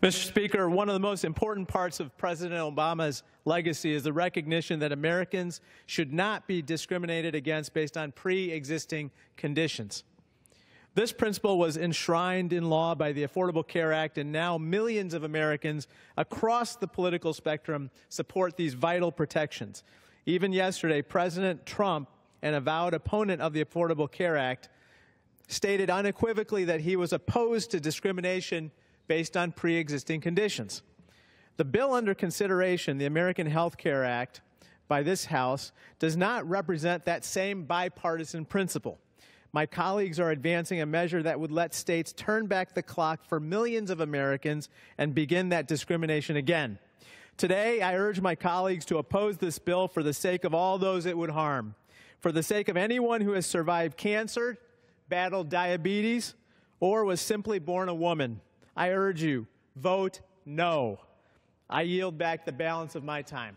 Mr. Speaker, one of the most important parts of President Obama's legacy is the recognition that Americans should not be discriminated against based on pre-existing conditions. This principle was enshrined in law by the Affordable Care Act, and now millions of Americans across the political spectrum support these vital protections. Even yesterday, President Trump, an avowed opponent of the Affordable Care Act, stated unequivocally that he was opposed to discrimination based on pre-existing conditions. The bill under consideration, the American Health Care Act, by this House, does not represent that same bipartisan principle. My colleagues are advancing a measure that would let states turn back the clock for millions of Americans and begin that discrimination again. Today, I urge my colleagues to oppose this bill for the sake of all those it would harm, for the sake of anyone who has survived cancer, battled diabetes, or was simply born a woman. I urge you, vote no. I yield back the balance of my time.